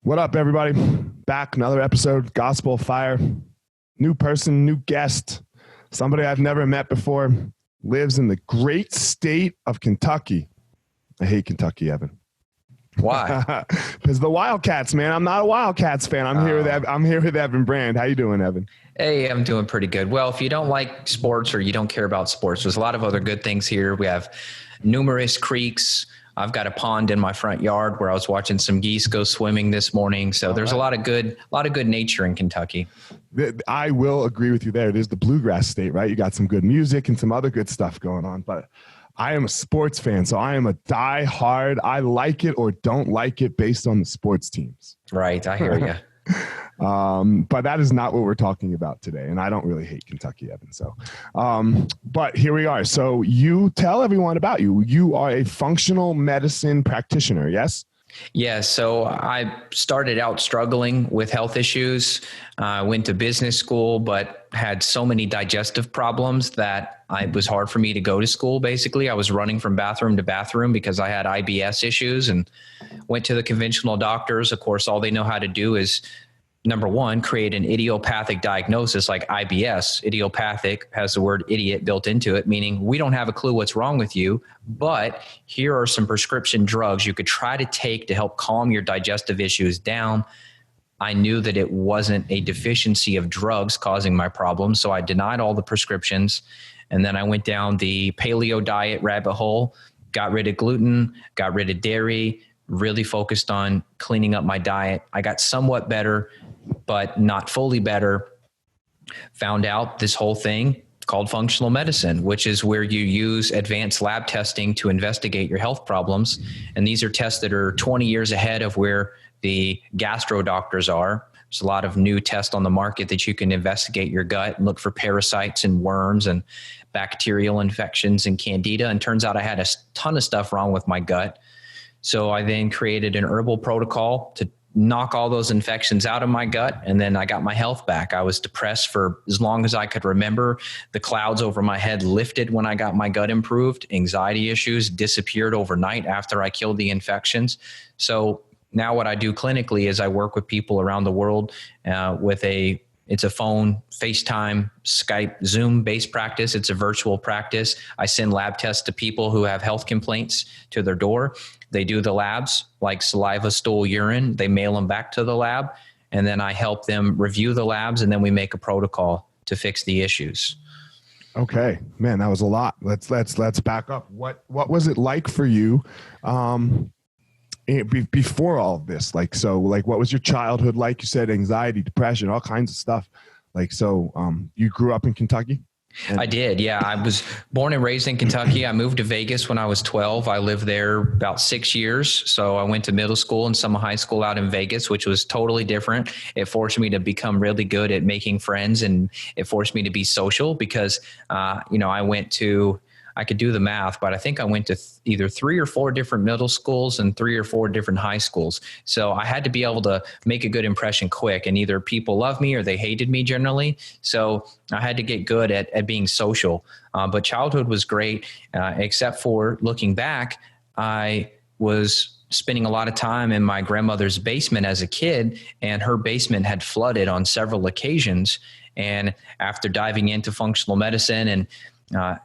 What up, everybody? Back, another episode, Gospel of Fire. New person, new guest, somebody I've never met before, lives in the great state of Kentucky. I hate Kentucky, Evan. Why? Because the Wildcats, man. I'm not a Wildcats fan. I'm here with Evan Brand. How you doing, Evan? Hey, I'm doing pretty good. Well, if you don't like sports or you don't care about sports, there's a lot of other good things here. We have numerous creeks. I've got a pond in my front yard where I was watching some geese go swimming this morning. So there's a lot of good nature in Kentucky. I will agree with you there. It is the bluegrass state, right? You got some good music and some other good stuff going on. But I am a sports fan, so I am a die-hard. I like it or don't like it based on the sports teams. Right, I hear you. But that is not what we're talking about today. And I don't really hate Kentucky, Evan. So, but here we are. So you tell everyone about you. You are a functional medicine practitioner, yes? Yeah, so I started out struggling with health issues. I went to business school, but had so many digestive problems that it was hard for me to go to school, basically. I was running from bathroom to bathroom because I had IBS issues and went to the conventional doctors. Of course, all they know how to do is, number one, create an idiopathic diagnosis like IBS. Idiopathic has the word idiot built into it, meaning we don't have a clue what's wrong with you, but here are some prescription drugs you could try to take to help calm your digestive issues down. I knew that it wasn't a deficiency of drugs causing my problems, so I denied all the prescriptions. And then I went down the paleo diet rabbit hole, got rid of gluten, got rid of dairy, really focused on cleaning up my diet. I got somewhat better, but not fully better. Found out this whole thing called functional medicine, which is where you use advanced lab testing to investigate your health problems. And these are tests that are 20 years ahead of where the gastro doctors are. There's a lot of new tests on the market that you can investigate your gut and look for parasites and worms and bacterial infections and candida. And turns out I had a ton of stuff wrong with my gut. So I then created an herbal protocol to knock all those infections out of my gut. And then I got my health back. I was depressed for as long as I could remember. The clouds over my head lifted when I got my gut improved. Anxiety issues disappeared overnight after I killed the infections. So now what I do clinically is I work with people around the world it's a phone, FaceTime, Skype, Zoom-based practice. It's a virtual practice. I send lab tests to people who have health complaints to their door. They do the labs like saliva, stool, urine. They mail them back to the lab, and then I help them review the labs, and then we make a protocol to fix the issues. Okay, man, that was a lot. Let's back up. What was it like for you before all of this? Like, what was your childhood like? You said anxiety, depression, all kinds of stuff. You grew up in Kentucky? I did. Yeah. I was born and raised in Kentucky. I moved to Vegas when I was 12. I lived there about 6 years. So I went to middle school and some high school out in Vegas, which was totally different. It forced me to become really good at making friends, and it forced me to be social because, I could do the math, but I think I went to either 3 or 4 different middle schools and 3 or 4 different high schools. So I had to be able to make a good impression quick, and either people loved me or they hated me generally. So I had to get good at being social. But childhood was great, except for looking back, I was spending a lot of time in my grandmother's basement as a kid, and her basement had flooded on several occasions. And after diving into functional medicine and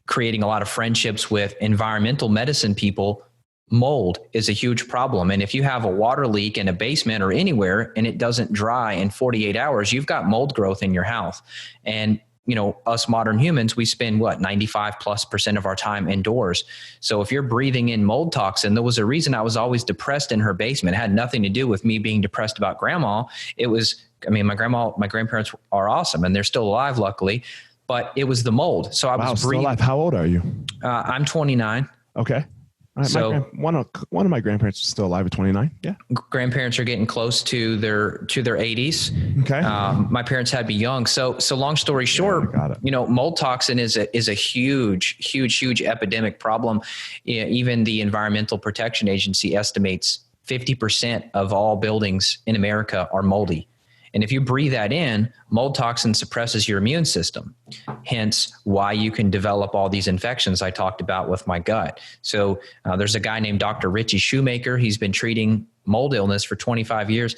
creating a lot of friendships with environmental medicine people, mold is a huge problem. And if you have a water leak in a basement or anywhere and it doesn't dry in 48 hours, you've got mold growth in your house. And, us modern humans, we spend 95+% of our time indoors. So if you're breathing in mold toxin, there was a reason I was always depressed in her basement. It had nothing to do with me being depressed about grandma. It was, my grandparents are awesome and they're still alive, luckily. But it was the mold. So I was breathing. Still alive. How old are you? I'm 29. Okay. Right, so one of my grandparents is still alive at 29. Yeah. Grandparents are getting close to their 80s. Okay. My parents had me young. So long story short, mold toxin is a huge epidemic problem. Even the Environmental Protection Agency estimates 50% of all buildings in America are moldy. And if you breathe that in, mold toxin suppresses your immune system. Hence why you can develop all these infections I talked about with my gut. So there's a guy named Dr. Richie Shoemaker. He's been treating mold illness for 25 years.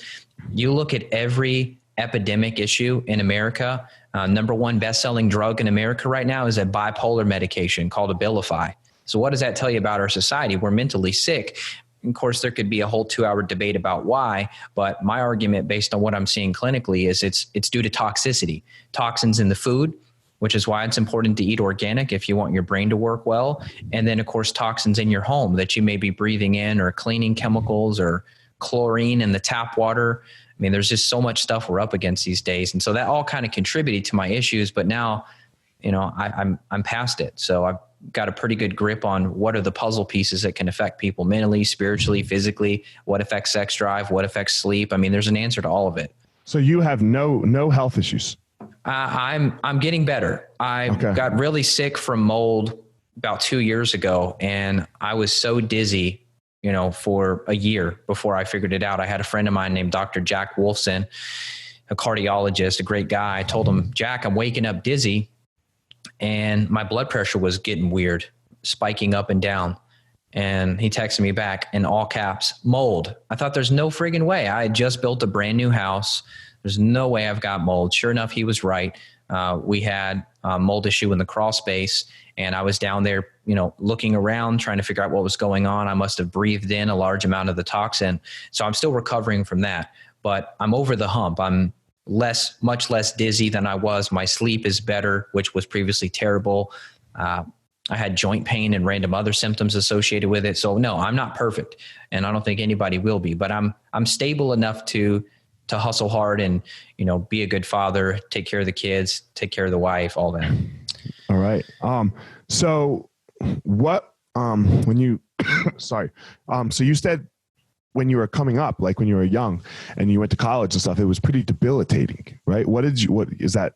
You look at every epidemic issue in America. Number one best-selling drug in America right now is a bipolar medication called Abilify. So what does that tell you about our society? We're mentally sick. Of course, there could be a whole 2-hour debate about why, but my argument based on what I'm seeing clinically is it's due to toxicity, toxins in the food, which is why it's important to eat organic if you want your brain to work well. And then, of course, toxins in your home that you may be breathing in, or cleaning chemicals, or chlorine in the tap water. I mean, there's just so much stuff we're up against these days. And so that all kind of contributed to my issues. But now, I'm past it. So I've got a pretty good grip on what are the puzzle pieces that can affect people mentally, spiritually, physically, what affects sex drive, what affects sleep. I mean, there's an answer to all of it. So you have no health issues? I'm getting better. I got really sick from mold about 2 years ago, and I was so dizzy, for a year before I figured it out. I had a friend of mine named Dr. Jack Wolfson, a cardiologist, a great guy. I told him, Jack, I'm waking up dizzy, and my blood pressure was getting weird, spiking up and down. And he texted me back in all caps, mold. I thought, there's no friggin' way. I had just built a brand new house. There's no way I've got mold. Sure enough, he was right. We had a mold issue in the crawl space, and I was down there, looking around, trying to figure out what was going on. I must have breathed in a large amount of the toxin. So I'm still recovering from that, but I'm over the hump. I'm much less dizzy than I was. My sleep is better, which was previously terrible. I had joint pain and random other symptoms associated with it. So no, I'm not perfect, and I don't think anybody will be, but I'm stable enough to hustle hard and, be a good father, take care of the kids, take care of the wife, all that. All right. So what, when you, sorry. So you said when you were coming up, like when you were young and you went to college and stuff, it was pretty debilitating, right? What is that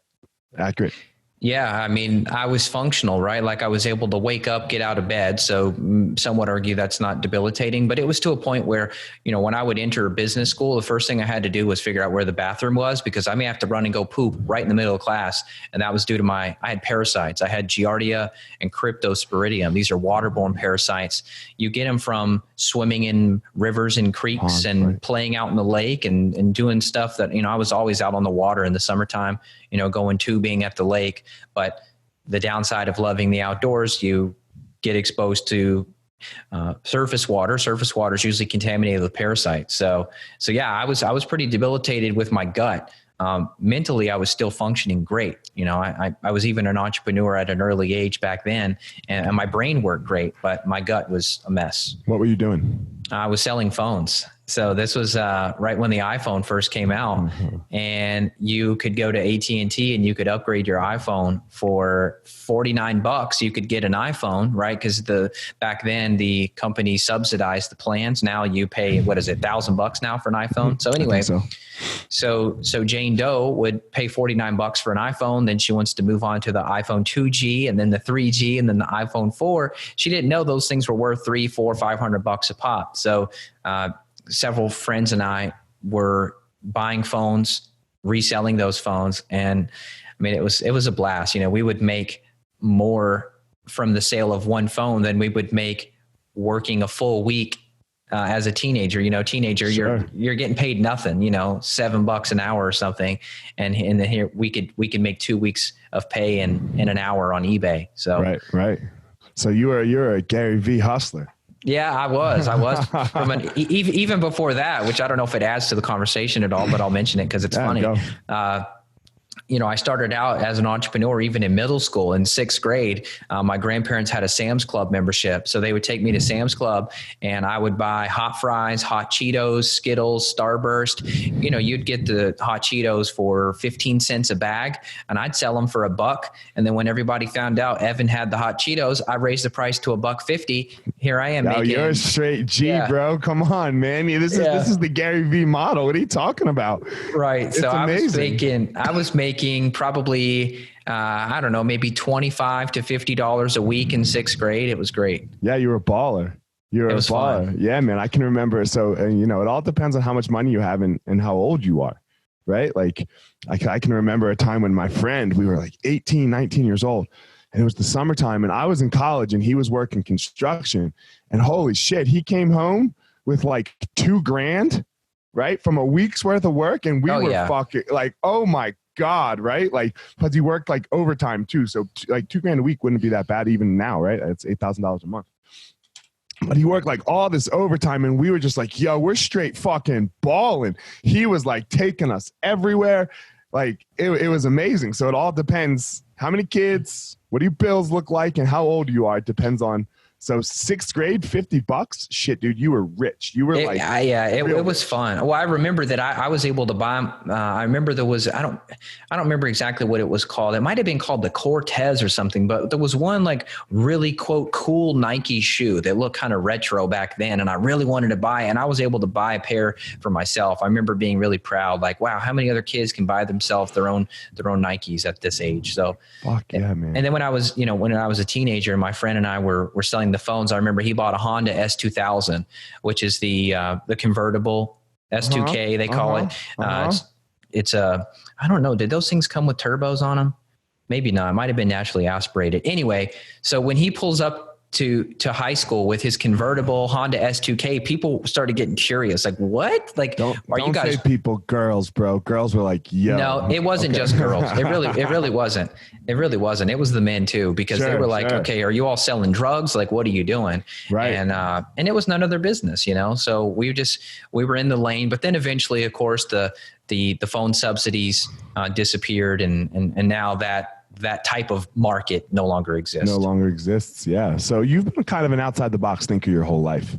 accurate? Yeah. I mean, I was functional, right? Like I was able to wake up, get out of bed. So some would argue that's not debilitating, but it was to a point where, when I would enter business school, the first thing I had to do was figure out where the bathroom was, because I may have to run and go poop right in the middle of class. And that was due to I had parasites. I had Giardia and Cryptosporidium. These are waterborne parasites. You get them from swimming in rivers and creeks and playing out in the lake and doing stuff that, I was always out on the water in the summertime, going tubing at the lake. But the downside of loving the outdoors, you get exposed to surface water. Surface water is usually contaminated with parasites. So yeah, I was pretty debilitated with my gut. Mentally, I was still functioning great. I was even an entrepreneur at an early age back then, and my brain worked great, but my gut was a mess. What were you doing? I was selling phones. So this was right when the iPhone first came out, and you could go to AT&T and you could upgrade your iPhone for $49. You could get an iPhone, right? Because back then the company subsidized the plans. Now you pay, $1,000 now for an iPhone. So anyway, so Jane Doe would pay $49 for an iPhone. Then she wants to move on to the iPhone 2G and then the 3G and then the iPhone 4. She didn't know those things were worth $300, $400, $500 a pop. So several friends and I were buying phones, reselling those phones. And I mean, it was a blast. We would make more from the sale of one phone than we would make working a full week as a teenager. Sure. You're getting paid nothing, $7 an hour or something. And then here we could make 2 weeks of pay in an hour on eBay. So right. So you're a Gary V hustler. Yeah, I was from even before that, which I don't know if it adds to the conversation at all, but I'll mention it because it's funny. I started out as an entrepreneur even in middle school. In 6th grade, my grandparents had a Sam's Club membership. So they would take me to Sam's Club and I would buy hot fries, hot Cheetos, Skittles, Starburst. You'd get the hot Cheetos for 15 cents a bag and I'd sell them for $1. And then when everybody found out Evan had the hot Cheetos, I raised the price to $1.50. Here I am making. You're a straight G, bro. Come on, man. This is the Gary V model. What are you talking about? Right. It's so amazing. I was making probably, I don't know, maybe $25 to $50 a week in 6th grade. It was great. Yeah. You were a baller. You're a baller. Fun. Yeah, man. I can remember. So, it all depends on how much money you have and how old you are. right? Like I can remember a time when my friend, we were like 18, 19 years old, and it was the summertime, and I was in college and he was working construction, and holy shit, he came home with like $2,000, right? From a week's worth of work. And we were fucking like, oh my God, right? Like, because he worked like overtime too. So like $2,000 a week wouldn't be that bad even now, right? It's $8,000 a month. But he worked like all this overtime, and we were just like, yo, we're straight fucking balling. He was like taking us everywhere. Like it was amazing. So it all depends how many kids, what do your bills look like, and how old you are. It depends on. So 6th grade, $50. Shit, dude, you were rich. You were it was fun. Well, I remember that I was able to buy. I remember there was I don't remember exactly what it was called. It might have been called the Cortez or something. But there was one like really quote cool Nike shoe that looked kind of retro back then, and I really wanted to buy. And I was able to buy a pair for myself. I remember being really proud. Like, wow, how many other kids can buy themselves their own Nikes at this age? So, fuck yeah, man. And then when I was a teenager, my friend and I were selling the phones. I remember he bought a Honda S2000, which is the convertible S2K, they call it. It's I don't know. Did those things come with turbos on them? Maybe not. It might've been naturally aspirated. Anyway, so when he pulls up to high school with his convertible Honda S2K, people started getting curious. Like, what? Like, don't you guys say people, girls, bro? Girls were like, yo. No, it wasn't just girls. It really wasn't. It really wasn't. It was the men too, because they were like, okay, are you all selling drugs? Like, what are you doing? Right. And it was none of their business, So we were in the lane, but then eventually, of course, the phone subsidies disappeared, and now that type of market no longer exists. Yeah. So you've been kind of an outside the box thinker your whole life.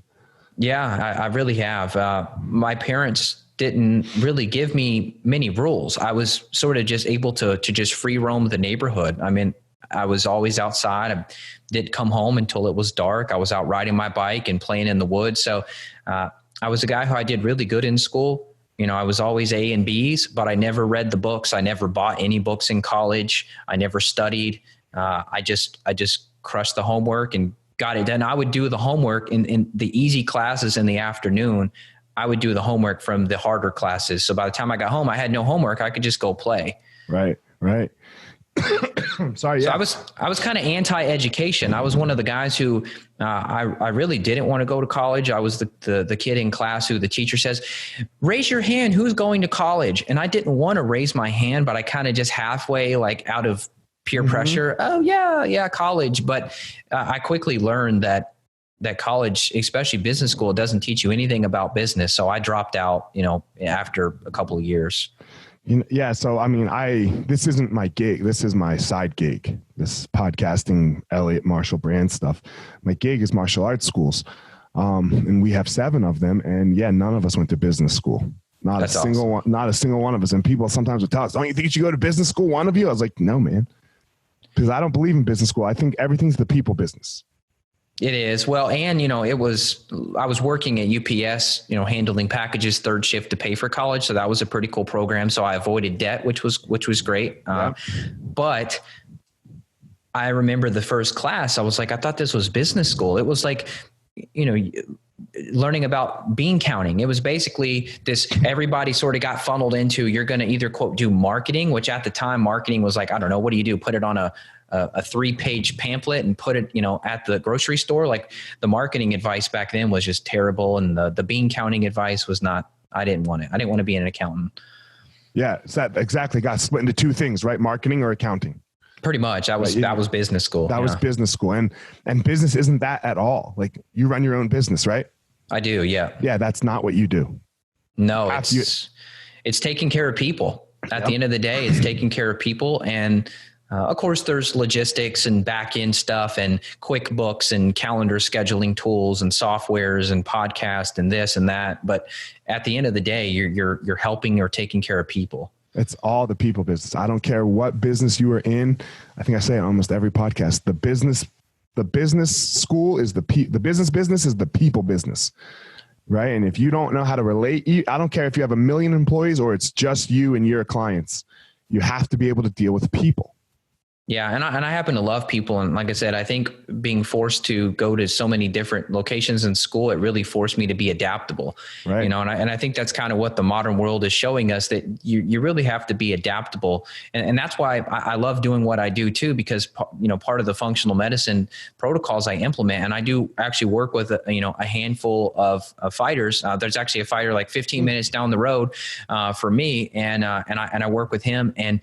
Yeah, I really have. My parents didn't really give me many rules. I was sort of just able to just free roam the neighborhood. I mean, I was always outside. I didn't come home until it was dark. I was out riding my bike and playing in the woods. So I was a guy who I did really good in school. I was always A and B's, but I never read the books. I never bought any books in college. I never studied. I just crushed the homework and got it done. I would do the homework in the easy classes in the afternoon. I would do the homework from the harder classes. So by the time I got home, I had no homework. I could just go play. Right. Sorry. Yeah. So I was kind of anti-education. I was one of the guys who I really didn't want to go to college. I was the kid in class who the teacher says, raise your hand, who's going to college? And I didn't want to raise my hand, but I kind of just halfway, like out of peer pressure. Oh yeah, college. But I quickly learned that college, especially business school, doesn't teach you anything about business. So I dropped out, after a couple of years. Yeah. So, I mean, this isn't my gig. This is my side gig, this podcasting, Elliot Marshall brand stuff. My gig is martial arts schools. And we have 7 of them. And yeah, none of us went to business school. Not a single one of us. And people sometimes would tell us, don't you think you should go to business school? One of you? I was like, no, man, because I don't believe in business school. I think everything's the people business. It is. Well, and, I was working at UPS, handling packages, 3rd shift to pay for college. So that was a pretty cool program. So I avoided debt, which was great. Yeah. But I remember the first class, I was like, I thought this was business school. It was like, learning about bean counting. It was basically this, everybody sort of got funneled into, you're going to either quote do marketing, which at the time marketing was like, I don't know, what do you do? Put it on a 3-page pamphlet and put it, at the grocery store. Like, the marketing advice back then was just terrible. And the bean counting advice was not, I didn't want it. I didn't want to be an accountant. Yeah. So that exactly got split into 2 things, right? Marketing or accounting. Pretty much. That was business school. That was business school. And business isn't that at all. Like, you run your own business, right? I do. Yeah. Yeah. That's not what you do. No, it's taking care of people. At the end of the day, it's taking care of people. And of course, there's logistics and back end stuff and QuickBooks and calendar scheduling tools and softwares and podcast and this and that. But at the end of the day, you're helping or taking care of people. It's all the people business. I don't care what business you are in. I think I say it almost every podcast. The business school is the business is the people business. Right. And if you don't know how to relate, I don't care if you have 1 million employees or it's just you and your clients, you have to be able to deal with people. Yeah. And I happen to love people. And like I said, I think being forced to go to so many different locations in school, it really forced me to be adaptable, Right. and I think that's kind of what the modern world is showing us, that you really have to be adaptable. And that's why I love doing what I do too, because, part of the functional medicine protocols I implement, and I do actually work with, a handful of fighters. There's actually a fighter like 15 minutes down the road for me. And I work with him. And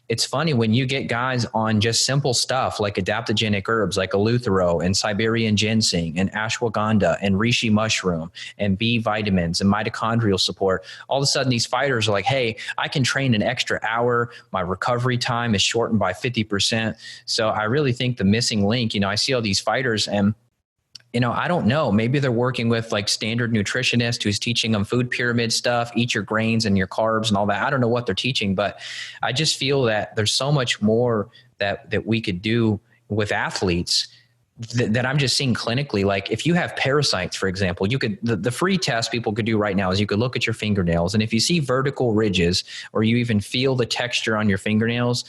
it's funny when you get guys on just simple stuff like adaptogenic herbs like eleuthero and Siberian ginseng and ashwagandha and reishi mushroom and B vitamins and mitochondrial support. All of a sudden, these fighters are like, hey, I can train an extra hour. My recovery time is shortened by 50%. So I really think the missing link, I see all these fighters and I don't know, maybe they're working with like standard nutritionist who's teaching them food pyramid stuff, eat your grains and your carbs and all that. I don't know what they're teaching, but I just feel that there's so much more that we could do with athletes that I'm just seeing clinically. Like if you have parasites, for example, you could, the free test people could do right now is you could look at your fingernails. And if you see vertical ridges or you even feel the texture on your fingernails,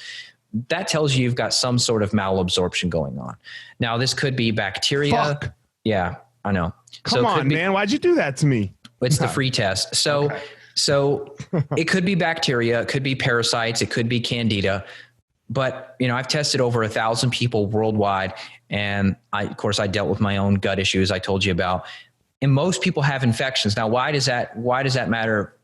that tells you you've got some sort of malabsorption going on. Now, this could be bacteria. Fuck. Yeah, I know. Come on, man. Why'd you do that to me? It's the free test. So it could be bacteria, it could be parasites, it could be candida. But, I've tested over 1,000 people worldwide. And of course, I dealt with my own gut issues I told you about. And most people have infections. Now, why does that matter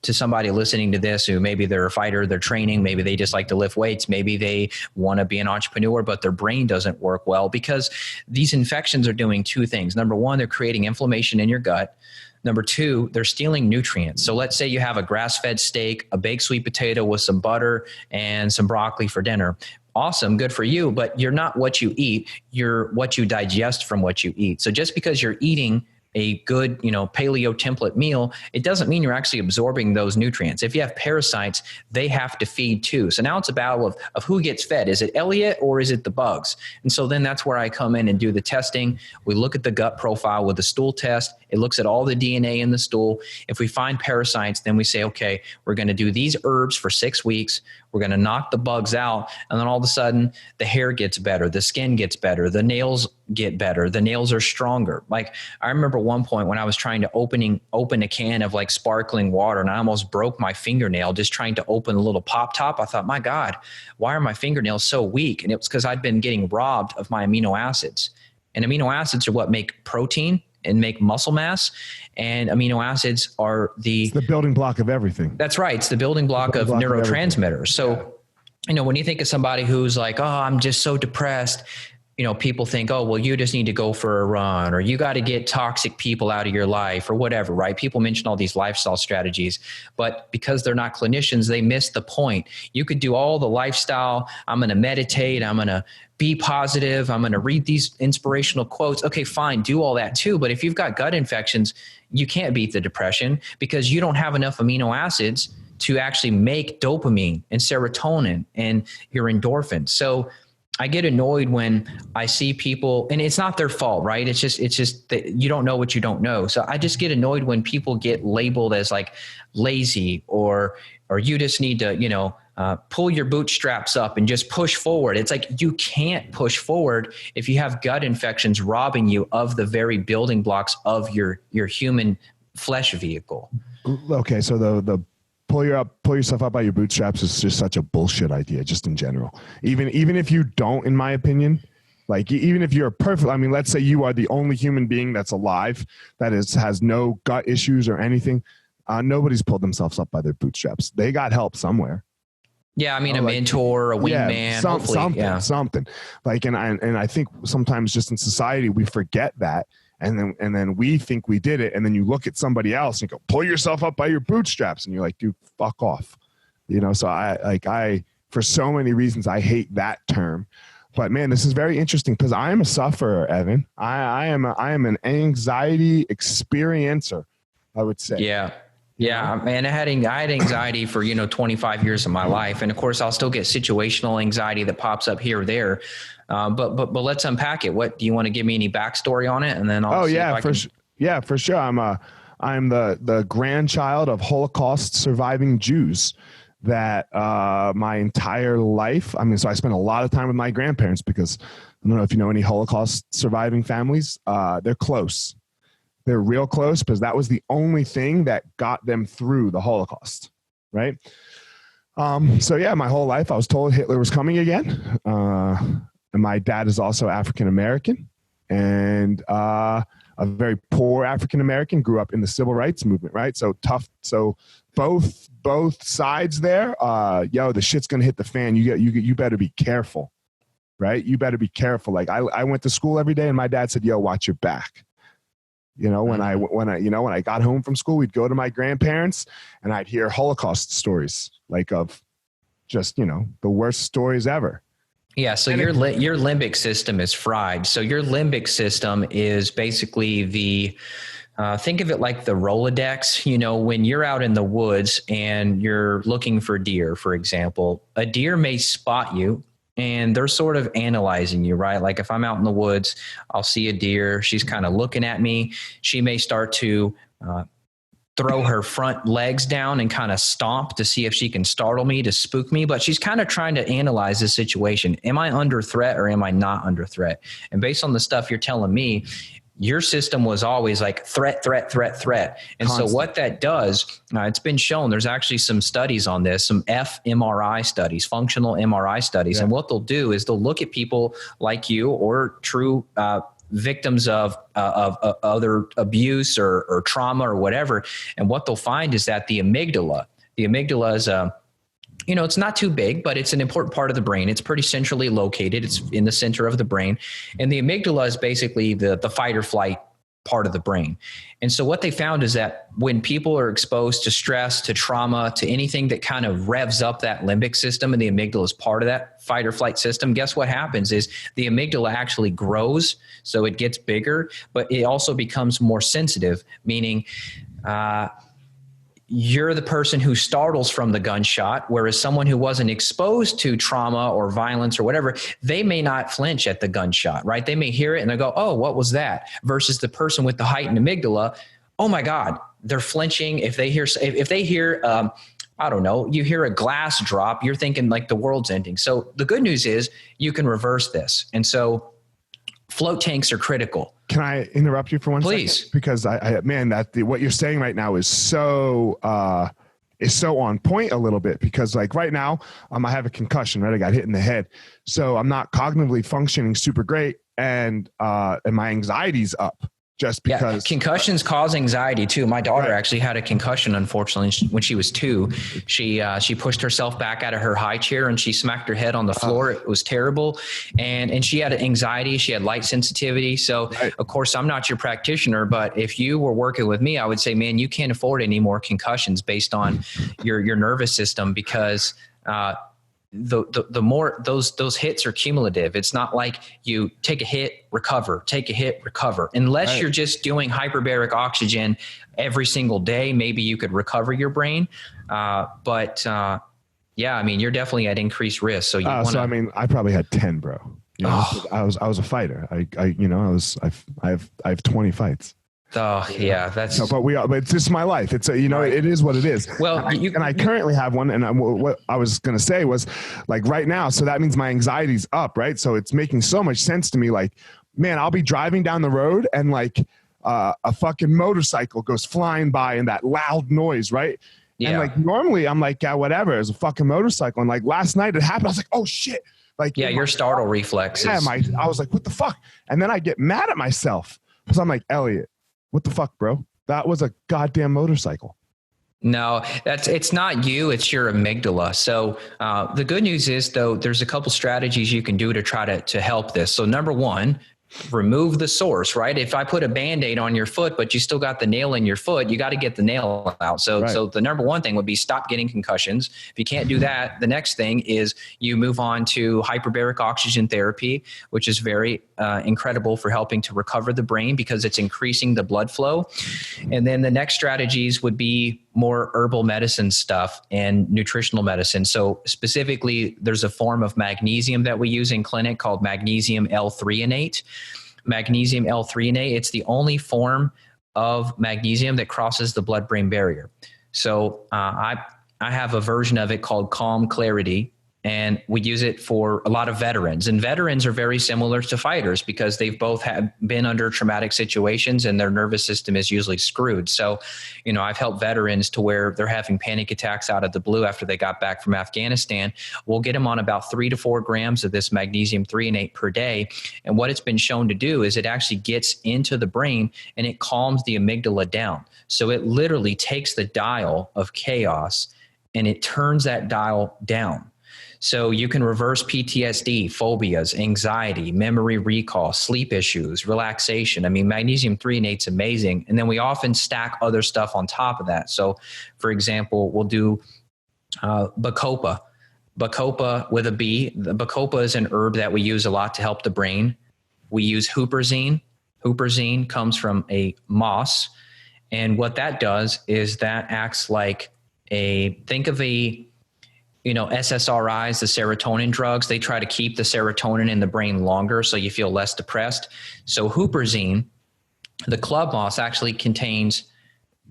to somebody listening to this who maybe they're a fighter, they're training, maybe they just like to lift weights, maybe they want to be an entrepreneur, but their brain doesn't work well? Because these infections are doing two things. Number one, they're creating inflammation in your gut. Number two, they're stealing nutrients. So let's say you have a grass-fed steak, a baked sweet potato with some butter and some broccoli for dinner. Awesome, good for you, but you're not what you eat, you're what you digest from what you eat. So just because you're eating a good, paleo template meal, it doesn't mean you're actually absorbing those nutrients. If you have parasites, they have to feed too. So now it's a battle of who gets fed. Is it Elliot or is it the bugs? And so then that's where I come in and do the testing. We look at the gut profile with the stool test. It looks at all the DNA in the stool. If we find parasites, then we say, okay, we're going to do these herbs for 6 weeks. We're going to knock the bugs out. And then all of a sudden the hair gets better. The skin gets better. The nails get better. The nails are stronger. Like I remember one point when I was trying to open a can of like sparkling water and I almost broke my fingernail just trying to open a little pop top. I thought, my God, why are my fingernails so weak? And it was because I'd been getting robbed of my amino acids. And amino acids are what make protein and make muscle mass. And amino acids are it's the building block of everything. That's right. It's the building block of neurotransmitters. So, when you think of somebody who's like, oh, I'm just so depressed, people think, oh, well, you just need to go for a run or you got to get toxic people out of your life or whatever, right? People mention all these lifestyle strategies, but because they're not clinicians, they miss the point. You could do all the lifestyle. I'm going to meditate. I'm going to be positive. I'm going to read these inspirational quotes. Okay, fine. Do all that too. But if you've got gut infections, you can't beat the depression because you don't have enough amino acids to actually make dopamine and serotonin and your endorphins. So I get annoyed when I see people, and it's not their fault, right? It's just that you don't know what you don't know. So I just get annoyed when people get labeled as like lazy or you just need to, pull your bootstraps up and just push forward. It's like you can't push forward if you have gut infections robbing you of the very building blocks of your human flesh vehicle. Okay, so the pull yourself up by your bootstraps is just such a bullshit idea, just in general. Even if you don't, in my opinion, like even if you're perfect, I mean, let's say you are the only human being that's alive that has no gut issues or anything. Nobody's pulled themselves up by their bootstraps. They got help somewhere. Yeah, I mean, a mentor, a wingman, something. Like, and I think sometimes just in society we forget that. And then we think we did it. And then you look at somebody else and go, pull yourself up by your bootstraps. And you're like, dude, fuck off. So I, for so many reasons, I hate that term. But man, this is very interesting because I am a sufferer, Evan. I am an anxiety experiencer, I would say. Yeah. Yeah, man, I had anxiety for, 25 years of my life. And of course, I'll still get situational anxiety that pops up here or there. But let's unpack it. What do you want to give me any backstory on it? And then I'll for sure. I'm the grandchild of Holocaust surviving Jews that my entire life, I mean, so I spent a lot of time with my grandparents because I don't know if you know any Holocaust surviving families. They're close. They're real close because that was the only thing that got them through the Holocaust, right? So yeah, my whole life I was told Hitler was coming again. And my dad is also African-American and a very poor African-American, grew up in the civil rights movement, right? So tough. So both sides there, the shit's going to hit the fan. You better be careful, right? You better be careful. Like I went to school every day and my dad said, yo, watch your back. You know, when I got home from school, we'd go to my grandparents and I'd hear Holocaust stories, like of just, the worst stories ever. Yeah. So your limbic system is fried. So your limbic system is basically think of it like the Rolodex. When you're out in the woods and you're looking for deer, for example, a deer may spot you and they're sort of analyzing you, right? Like if I'm out in the woods, I'll see a deer. She's kind of looking at me. She may start to throw her front legs down and kind of stomp to see if she can startle me, to spook me. But she's kind of trying to analyze the situation. Am I under threat or am I not under threat? And based on the stuff you're telling me, your system was always like threat. And Constant. So what that does, it's been shown, there's actually some studies on this, some fMRI studies, functional MRI studies. Yeah. And what they'll do is they'll look at people like you or true victims of other abuse or trauma or whatever. And what they'll find is that the amygdala is it's not too big, but it's an important part of the brain. It's pretty centrally located. It's in the center of the brain. And the amygdala is basically the fight or flight part of the brain. And so what they found is that when people are exposed to stress, to trauma, to anything that kind of revs up that limbic system, and the amygdala is part of that fight or flight system, guess what happens is the amygdala actually grows. So it gets bigger, but it also becomes more sensitive, meaning, you're the person who startles from the gunshot, whereas someone who wasn't exposed to trauma or violence or whatever, they may not flinch at the gunshot, right? They may hear it and they go, oh, what was that? Versus the person with the heightened amygdala, oh my God, they're flinching. If they hear, I don't know, you hear a glass drop, you're thinking like the world's ending. So the good news is you can reverse this. And so float tanks are critical. Can I interrupt you for one second? Please. Because what you're saying right now is so on point a little bit, because like right now, I have a concussion, right? I got hit in the head. So I'm not cognitively functioning super great. And my anxiety's up just because. Yeah, concussions cause anxiety too. My daughter actually had a concussion, unfortunately, when she was 2. She pushed herself back out of her high chair and she smacked her head on the floor. It was terrible. And she had anxiety. She had light sensitivity. So of course I'm not your practitioner, but if you were working with me, I would say, man, you can't afford any more concussions based on your nervous system, because the more those hits are cumulative. It's not like you take a hit, recover, unless you're just doing hyperbaric oxygen every single day. Maybe you could recover your brain. But I mean, you're definitely at increased risk. So I probably had 10, bro. I was a fighter. I have 20 fights. Oh yeah, that's. No, but it's just my life. It's it is what it is. Well, I currently have one, and what I was gonna say was, like right now. So that means my anxiety's up, right? So it's making so much sense to me. Like, man, I'll be driving down the road, and like a fucking motorcycle goes flying by, and that loud noise, right? Yeah. And like normally I'm like, yeah, whatever. There's a fucking motorcycle, and like last night it happened. I was like, oh shit. Like, your startle reflexes. Yeah, I was like, what the fuck? And then I get mad at myself because I'm like, Elliot, what the fuck, bro? That was a goddamn motorcycle. No, it's not you, it's your amygdala. So the good news is, though, there's a couple strategies you can do to try to help this. So number one, remove the source, right? If I put a Band-Aid on your foot, but you still got the nail in your foot, you got to get the nail out. So the number one thing would be stop getting concussions. If you can't do that, the next thing is you move on to hyperbaric oxygen therapy, which is very incredible for helping to recover the brain because it's increasing the blood flow. And then the next strategies would be more herbal medicine stuff and nutritional medicine. So specifically, there's a form of magnesium that we use in clinic called magnesium L-threonate. Magnesium L-threonate, it's the only form of magnesium that crosses the blood-brain barrier. So I have a version of it called Calm Clarity. And we use it for a lot of veterans. And veterans are very similar to fighters because they've both been under traumatic situations and their nervous system is usually screwed. So, I've helped veterans to where they're having panic attacks out of the blue after they got back from Afghanistan. We'll get them on about 3 to 4 grams of this magnesium threonate per day. And what it's been shown to do is it actually gets into the brain and it calms the amygdala down. So it literally takes the dial of chaos and it turns that dial down. So you can reverse PTSD, phobias, anxiety, memory recall, sleep issues, relaxation. I mean, magnesium threonate's amazing. And then we often stack other stuff on top of that. So for example, we'll do bacopa. Bacopa with a B. The bacopa is an herb that we use a lot to help the brain. We use huperzine. Huperzine comes from a moss. And what that does is that acts like think of SSRIs, the serotonin drugs, they try to keep the serotonin in the brain longer so you feel less depressed. So huperzine, the club moss, actually contains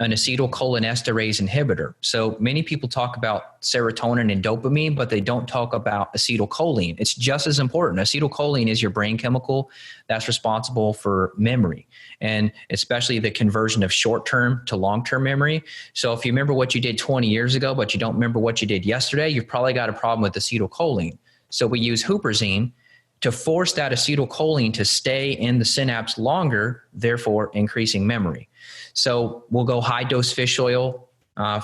an acetylcholinesterase inhibitor. So many people talk about serotonin and dopamine, but they don't talk about acetylcholine. It's just as important. Acetylcholine is your brain chemical that's responsible for memory, and especially the conversion of short-term to long-term memory. So if you remember what you did 20 years ago, but you don't remember what you did yesterday, you've probably got a problem with acetylcholine. So we use huperzine to force that acetylcholine to stay in the synapse longer, therefore increasing memory. So we'll go high dose fish oil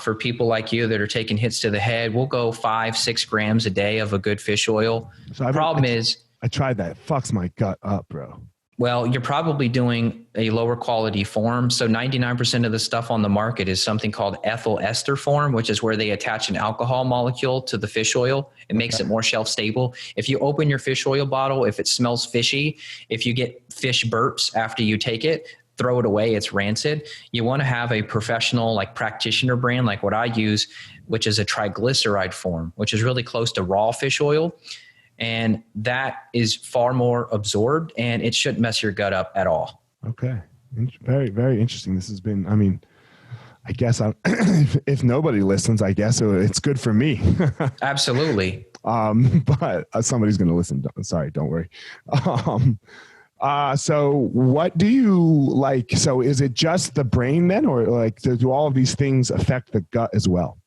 for people like you that are taking hits to the head. We'll go 5-6 grams a day of a good fish oil. So I tried that. It fucks my gut up, bro. Well, you're probably doing a lower quality form. So 99% of the stuff on the market is something called ethyl ester form, which is where they attach an alcohol molecule to the fish oil. It makes it more shelf stable. If you open your fish oil bottle, if it smells fishy, if you get fish burps after you take it, throw it away. It's rancid. You want to have a professional like Practitioner brand, like what I use, which is a triglyceride form, which is really close to raw fish oil. And that is far more absorbed and it shouldn't mess your gut up at all. Okay. Very, very interesting. This has been, I guess if nobody listens, I guess it's good for me. Absolutely. But somebody's going to listen. Sorry, don't worry. So what do you like? So is it just the brain then, or like do all of these things affect the gut as well?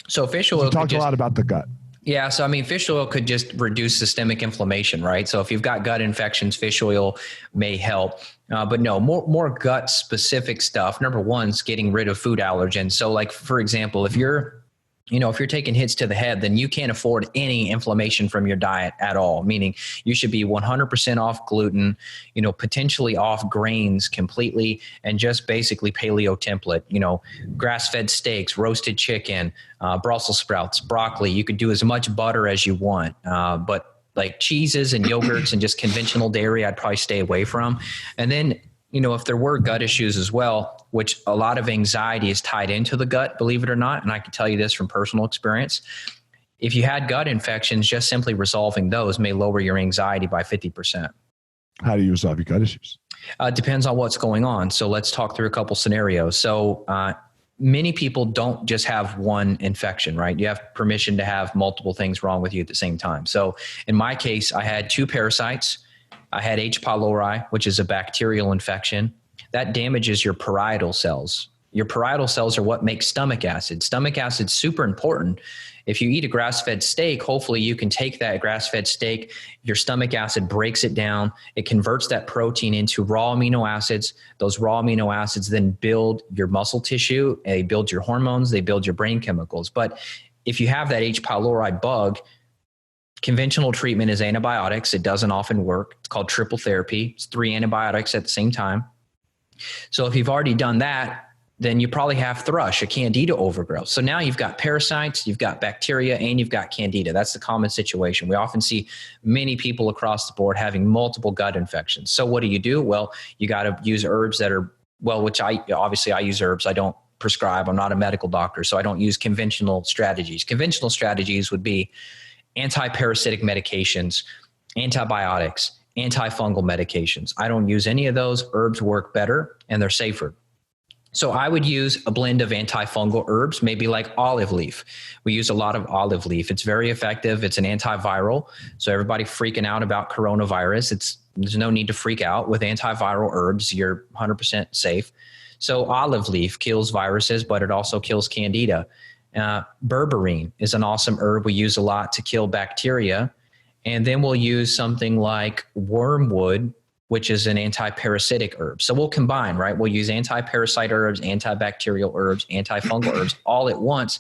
So fish oil. You talked a lot about the gut. Yeah. So, fish oil could just reduce systemic inflammation, right? So if you've got gut infections, fish oil may help. But no, more gut specific stuff. Number one is getting rid of food allergens. So like, for example, if you're taking hits to the head, then you can't afford any inflammation from your diet at all, meaning you should be 100% off gluten, potentially off grains completely, and just basically paleo template, grass-fed steaks, roasted chicken, Brussels sprouts, broccoli. You could do as much butter as you want, but like cheeses and yogurts and just conventional dairy, I'd probably stay away from. And then, if there were gut issues as well, which a lot of anxiety is tied into the gut, believe it or not, and I can tell you this from personal experience, if you had gut infections, just simply resolving those may lower your anxiety by 50%. How do you resolve your gut issues? Depends on what's going on. So let's talk through a couple scenarios. So many people don't just have one infection, right? You have permission to have multiple things wrong with you at the same time. So in my case, I had 2 parasites. I had H. pylori, which is a bacterial infection. That damages your parietal cells. Your parietal cells are what make stomach acid. Stomach acid's super important. If you eat a grass-fed steak, hopefully you can take that grass-fed steak, your stomach acid breaks it down. It converts that protein into raw amino acids. Those raw amino acids then build your muscle tissue. They build your hormones. They build your brain chemicals. But if you have that H. pylori bug, conventional treatment is antibiotics. It doesn't often work. It's called triple therapy. It's 3 antibiotics at the same time. So if you've already done that, then you probably have thrush, a candida overgrowth. So now you've got parasites, you've got bacteria, and you've got candida. That's the common situation. We often see many people across the board having multiple gut infections. So what do? Well, you got to use herbs that are, which I use herbs. I don't prescribe. I'm not a medical doctor, so I don't use conventional strategies. Conventional strategies would be anti-parasitic medications, antibiotics, antifungal medications. I don't use any of those. Herbs work better and they're safer. So I would use a blend of antifungal herbs, maybe like olive leaf. We use a lot of olive leaf. It's very effective. It's an antiviral. So everybody freaking out about coronavirus, there's no need to freak out. With antiviral herbs, you're 100% safe. So olive leaf kills viruses, but it also kills candida. Berberine is an awesome herb we use a lot to kill bacteria. And then we'll use something like wormwood, which is an anti-parasitic herb. So we'll combine, right? We'll use anti-parasite herbs, antibacterial herbs, antifungal herbs all at once.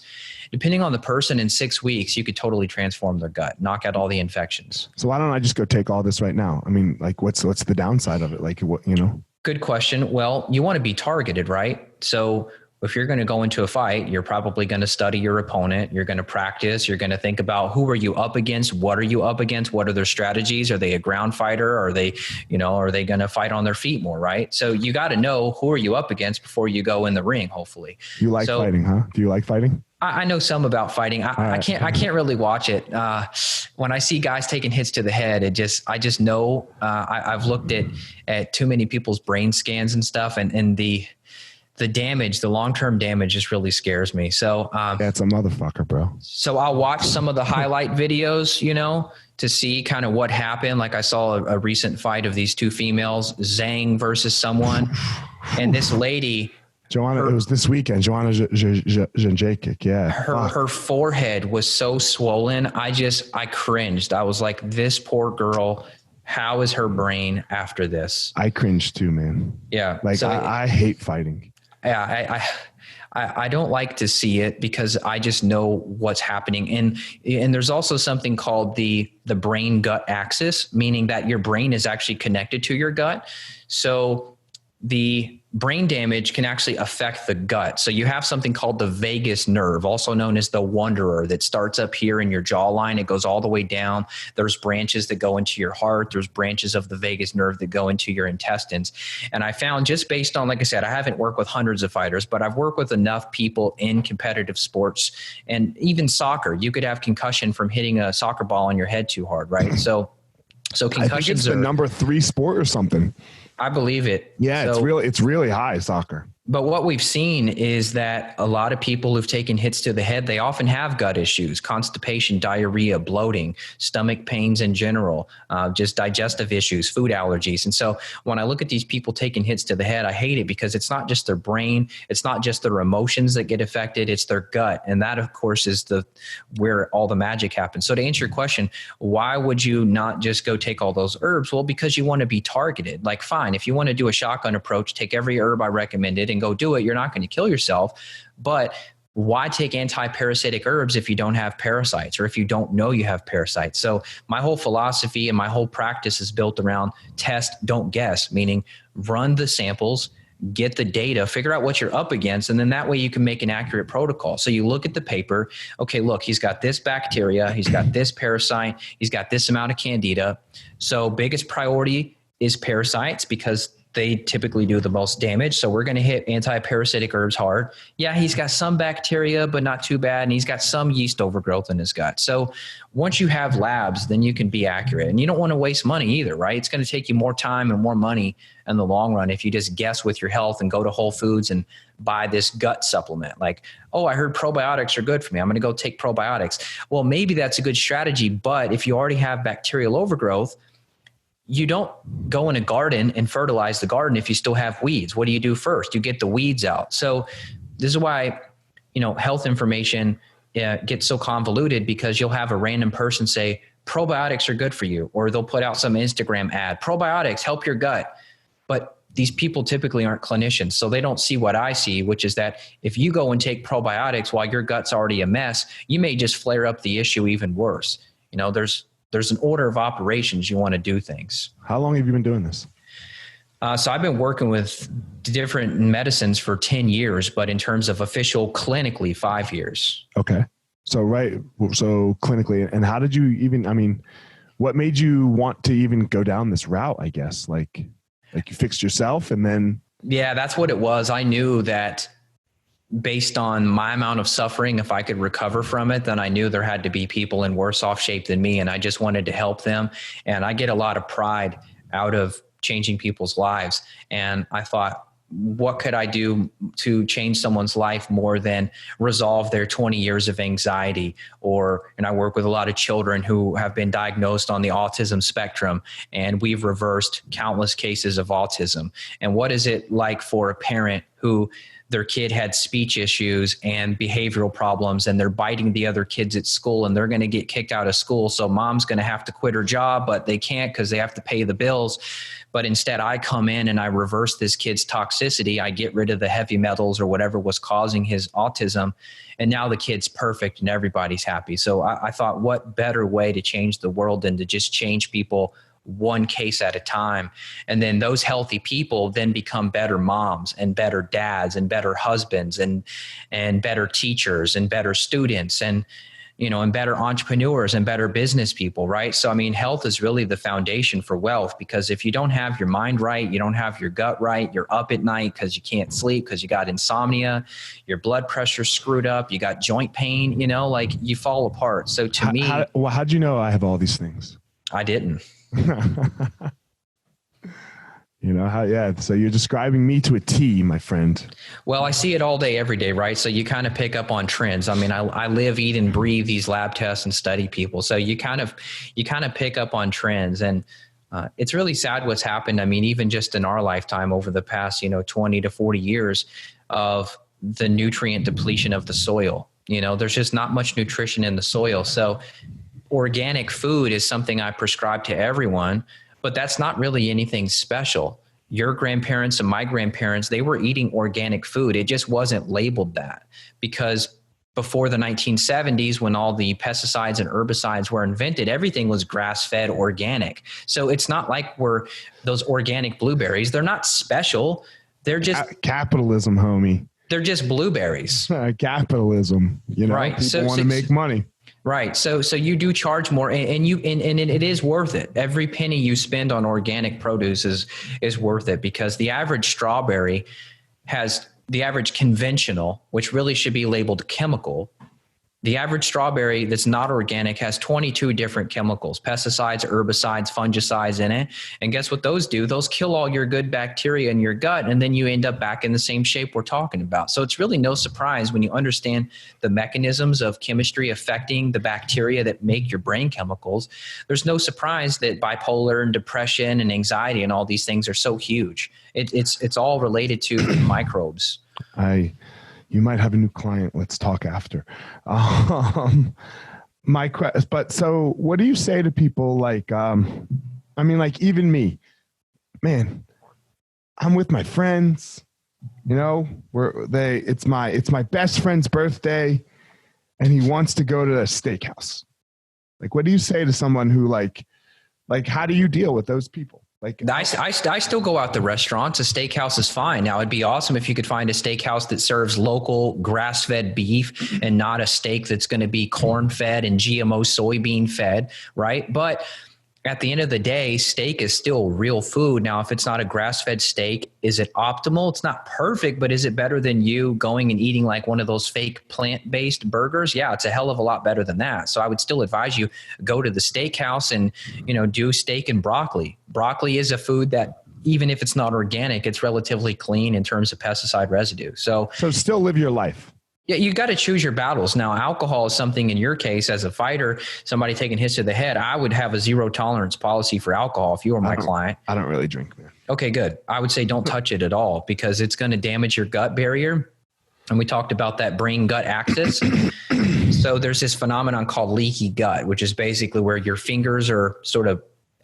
Depending on the person, in 6 weeks, you could totally transform their gut, knock out all the infections. So why don't I just go take all this right now? I mean, like what's the downside of it? Like what, you know? Good question. Well, you want to be targeted, right? So if you're going to go into a fight, you're probably going to study your opponent. You're going to practice. You're going to think about who are you up against? What are you up against? What are their strategies? Are they a ground fighter? Are they going to fight on their feet more, right? So you got to know who are you up against before you go in the ring, hopefully. You like fighting, huh? Do you like fighting? I know some about fighting. I can't really watch it. When I see guys taking hits to the head, I just know, I've looked at too many people's brain scans and stuff, and the damage, the long-term damage just really scares me. So, that's a motherfucker, bro. So I'll watch some of the highlight videos, to see kind of what happened. Like I saw a recent fight of these two females, Zhang versus someone. And this lady, Joanna, it was this weekend. Joanna Jędrzejczyk, yeah. Her forehead was so swollen. I cringed. I was like, this poor girl, how is her brain after this? I cringed too, man. Yeah. Like so, I hate fighting. Yeah, I don't like to see it because I just know what's happening. And there's also something called the brain gut axis, meaning that your brain is actually connected to your gut. So the brain damage can actually affect the gut. So you have something called the vagus nerve, also known as the wanderer, that starts up here in your jawline. It goes all the way down. There's branches that go into your heart. There's branches of the vagus nerve that go into your intestines. And I found, just based on, like I said, I haven't worked with hundreds of fighters, but I've worked with enough people in competitive sports and even soccer. You could have concussion from hitting a soccer ball on your head too hard, right? So concussions I think it's the number 3 sport or something. I believe it. Yeah, so, it's really high, soccer. But what we've seen is that a lot of people who've taken hits to the head, they often have gut issues, constipation, diarrhea, bloating, stomach pains in general, just digestive issues, food allergies. And so when I look at these people taking hits to the head, I hate it because it's not just their brain. It's not just their emotions that get affected. It's their gut. And that, of course, is where all the magic happens. So to answer your question, why would you not just go take all those herbs? Well, because you want to be targeted. Like, fine, if you want to do a shotgun approach, take every herb I recommended and go do it. You're not going to kill yourself. But why take anti-parasitic herbs if you don't have parasites or if you don't know you have parasites? So my whole philosophy and my whole practice is built around test, don't guess, meaning run the samples, get the data, figure out what you're up against, and then that way you can make an accurate protocol. So you look at the paper, okay, look, he's got this bacteria, he's got this parasite, he's got this amount of candida. So biggest priority is parasites because they typically do the most damage. So we're going to hit anti-parasitic herbs hard. Yeah, he's got some bacteria, but not too bad. And he's got some yeast overgrowth in his gut. So once you have labs, then you can be accurate. And you don't want to waste money either, right? It's going to take you more time and more money in the long run if you just guess with your health and go to Whole Foods and buy this gut supplement. Like, oh, I heard probiotics are good for me. I'm going to go take probiotics. Well, maybe that's a good strategy. But if you already have bacterial overgrowth, you don't go in a garden and fertilize the garden if you still have weeds. What do you do first? You get the weeds out. So this is why, health information gets so convoluted, because you'll have a random person say, probiotics are good for you, or they'll put out some Instagram ad, probiotics help your gut. But these people typically aren't clinicians, so they don't see what I see, which is that if you go and take probiotics while your gut's already a mess, you may just flare up the issue even worse. There's an order of operations you want to do things. How long have you been doing this? So I've been working with different medicines for 10 years, but in terms of official clinically, 5 years. Okay. So clinically, and how did you what made you want to even go down this route, I guess? Like you fixed yourself and then. Yeah, that's what it was. I knew that based on my amount of suffering, if I could recover from it, then I knew there had to be people in worse off shape than me. And I just wanted to help them. And I get a lot of pride out of changing people's lives. And I thought, what could I do to change someone's life more than resolve their 20 years of anxiety? And I work with a lot of children who have been diagnosed on the autism spectrum, and we've reversed countless cases of autism. And what is it like for a parent who their kid had speech issues and behavioral problems, and they're biting the other kids at school, and they're going to get kicked out of school. So mom's going to have to quit her job, but they can't because they have to pay the bills. But instead I come in and I reverse this kid's toxicity. I get rid of the heavy metals or whatever was causing his autism. And now the kid's perfect and everybody's happy. So I thought, what better way to change the world than to just change people one case at a time. And then those healthy people then become better moms and better dads and better husbands and better teachers and better students and better entrepreneurs and better business people, right? So, I mean, health is really the foundation for wealth, because if you don't have your mind right, you don't have your gut right, you're up at night because you can't sleep because you got insomnia, your blood pressure's screwed up, you got joint pain, you fall apart. So to me... how'd you know I have all these things? I didn't. So you're describing me to a T, my friend. Well, I see it all day, every day, right? So you kind of pick up on trends. I mean, I live, eat, and breathe these lab tests and study people. So you kind of pick up on trends, and it's really sad what's happened. I mean, even just in our lifetime over the past, 20 to 40 years of the nutrient depletion of the soil. There's just not much nutrition in the soil. So organic food is something I prescribe to everyone, but that's not really anything special. Your grandparents and my grandparents, they were eating organic food. It just wasn't labeled that, because before the 1970s, when all the pesticides and herbicides were invented, everything was grass-fed organic. So it's not like those organic blueberries. They're not special. They're just capitalism, homie. They're just blueberries. Capitalism, right. People want to make money. Right. So you do charge more, and it is worth it. Every penny you spend on organic produce is worth it, because the average strawberry has the average conventional, which really should be labeled chemical. The average strawberry that's not organic has 22 different chemicals, pesticides, herbicides, fungicides in it. And guess what those do? Those kill all your good bacteria in your gut, and then you end up back in the same shape we're talking about. So it's really no surprise when you understand the mechanisms of chemistry affecting the bacteria that make your brain chemicals. There's no surprise that bipolar and depression and anxiety and all these things are so huge. It's all related to microbes. You might have a new client. Let's talk after. But so what do you say to people like, even me, man, I'm with my friends, it's my best friend's birthday and he wants to go to a steakhouse. Like, what do you say to someone who like, how do you deal with those people? Like, I still go out to restaurants. A steakhouse is fine. Now, it'd be awesome if you could find a steakhouse that serves local grass-fed beef and not a steak that's going to be corn-fed and GMO soybean fed, right? But at the end of the day, steak is still real food. Now, if it's not a grass-fed steak, is it optimal? It's not perfect, but is it better than you going and eating like one of those fake plant-based burgers? Yeah, it's a hell of a lot better than that. So I would still advise you go to the steakhouse and, do steak and broccoli. Broccoli is a food that, even if it's not organic, it's relatively clean in terms of pesticide residue. So still live your life. Yeah, you got to choose your battles. Now, alcohol is something, in your case, as a fighter, somebody taking hits to the head, I would have a zero tolerance policy for alcohol if you were my client. I don't really drink, man. Okay, good. I would say don't touch it at all, because it's going to damage your gut barrier. And we talked about that brain-gut axis. So there's this phenomenon called leaky gut, which is basically where your fingers are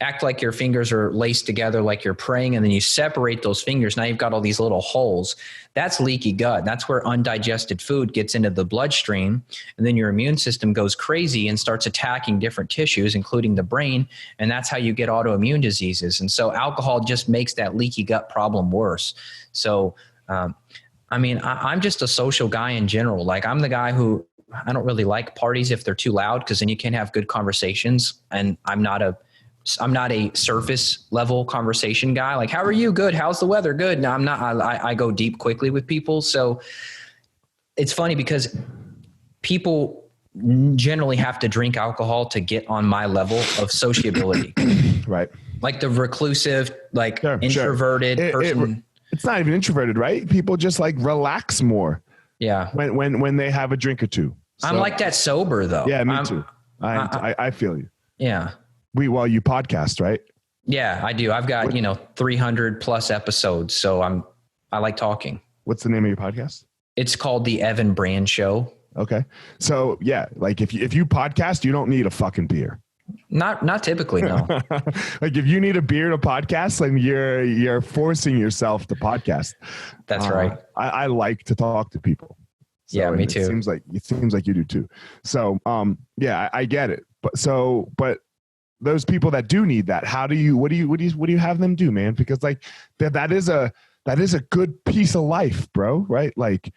act like your fingers are laced together like you're praying, and then you separate those fingers. Now you've got all these little holes. That's leaky gut. That's where undigested food gets into the bloodstream, and then your immune system goes crazy and starts attacking different tissues, including the brain, and that's how you get autoimmune diseases. And so alcohol just makes that leaky gut problem worse. So, I'm just a social guy in general. Like, I'm the guy who, I don't really like parties if they're too loud, because then you can't have good conversations, and I'm not a surface level conversation guy. Like, how are you? Good. How's the weather? Good. No, I'm not. I go deep quickly with people. So it's funny because people generally have to drink alcohol to get on my level of sociability. Right. Like the reclusive, introverted person. It's not even introverted, right? People just like relax more. Yeah. When they have a drink or two. So, I'm like that sober though. Yeah, me too. I feel you. Yeah. You podcast, right? Yeah, I do. I've got, 300 plus episodes. So I like talking. What's the name of your podcast? It's called the Evan Brand Show. Okay. So yeah, like if you podcast, you don't need a fucking beer. Not typically, no. Like if you need a beer to podcast, like you're forcing yourself to podcast. That's right. I like to talk to people. So, yeah, me too. It seems like you do too. So yeah, I get it. But those people that do need that, what do you have them do, man? Because like that is a good piece of life, bro. Right? Like